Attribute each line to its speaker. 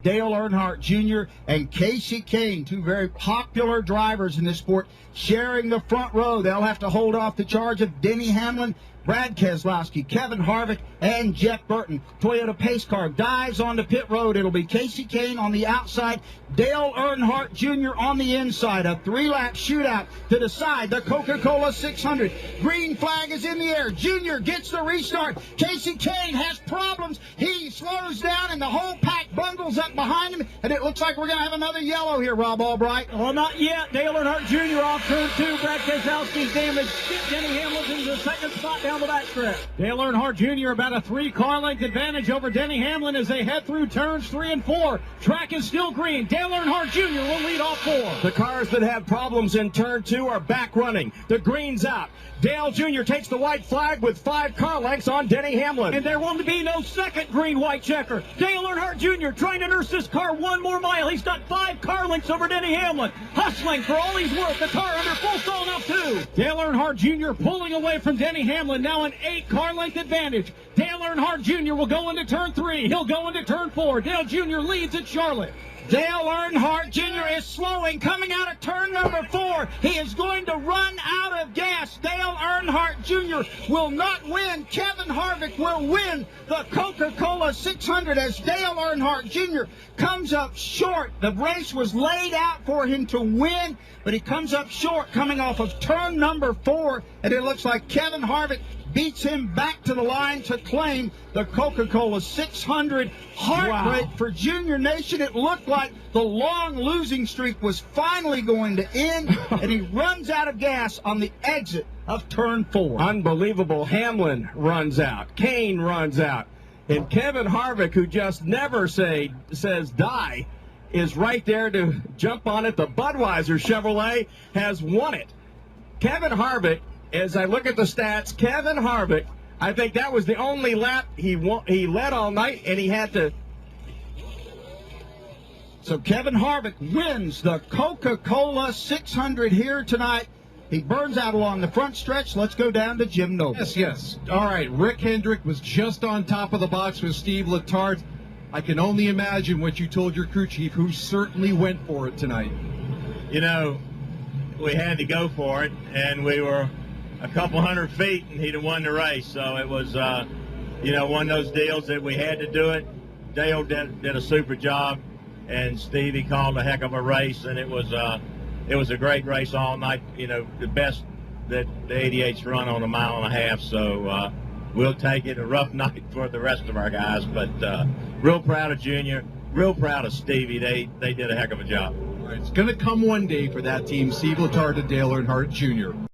Speaker 1: Dale Earnhardt Jr. and Casey Kane, two very popular drivers in this sport, sharing the front row. They'll have to hold off the charge of Denny Hamlin, Brad Keselowski, Kevin Harvick, and Jeff Burton. Toyota pace car dives onto pit road. It'll be Casey Kane on the outside, Dale Earnhardt Jr. on the inside. A three-lap shootout to decide the Coca-Cola 600. Green flag is in the air. Jr. gets the restart. Casey Kane has problems. He slows down, and the whole pack bundles up behind him, and it looks like we're going to have another yellow here, Rob Albright.
Speaker 2: Well, not yet. Dale Earnhardt Jr. off turn 2. Brad Keselowski's damaged. Denny Hamlin's in the second spot down the backstretch. Dale Earnhardt Jr. about a 3-car length advantage over Denny Hamlin as they head through turns 3 and 4. Track is still green. Dale Earnhardt Jr. will lead off 4.
Speaker 3: The cars that have problems in turn 2 are back running. The green's out. Dale Jr. takes the white flag with 5 car lengths on Denny Hamlin.
Speaker 2: And there will be no second green-white checker. Dale Earnhardt Jr. trying to nurse this car one more mile. He's got 5 car lengths over Denny Hamlin. Hustling for all he's worth. The car under full stall now, too. Dale Earnhardt Jr. pulling away from Denny Hamlin. Now an 8-car length advantage. Dale Earnhardt Jr. will go into turn 3. He'll go into turn 4. Dale Jr. leads at Charlotte.
Speaker 1: Dale Earnhardt Jr. is slowing, coming out of turn number 4. He is going to run out of gas. Dale Earnhardt Jr. will not win. Kevin Harvick will win the Coca-Cola 600 as Dale Earnhardt Jr. comes up short. The race was laid out for him to win, but he comes up short coming off of turn number 4, and it looks like Kevin Harvick beats him back to the line to claim the Coca-Cola 600. Heartbreak for Junior Nation. It looked like the long losing streak was finally going to end, and he runs out of gas on the exit of turn 4.
Speaker 3: Unbelievable. Hamlin runs out. Kane runs out. And Kevin Harvick, who just never says die, is right there to jump on it. The Budweiser Chevrolet has won it. Kevin Harvick, as I look at the stats, Kevin Harvick, I think that was the only lap he led all night, and he had to.
Speaker 1: So Kevin Harvick wins the Coca-Cola 600 here tonight. He burns out along the front stretch. Let's go down to Jim Noble.
Speaker 4: Yes. All right, Rick Hendrick was just on top of the box with Steve Letarte. I can only imagine what you told your crew chief, who certainly went for it tonight.
Speaker 5: You know, we had to go for it, and we were a couple hundred feet, and he'd have won the race. So it was, one of those deals that we had to do it. Dale did a super job, and Stevie called a heck of a race, and it was a great race all night. You know, the best that the 88's run on a mile and a half. So we'll take it. A rough night for the rest of our guys, but real proud of Junior, real proud of Stevie. They did a heck of a job.
Speaker 4: All right, it's going to come one day for that team, Steve Letarte and Dale Earnhardt Jr.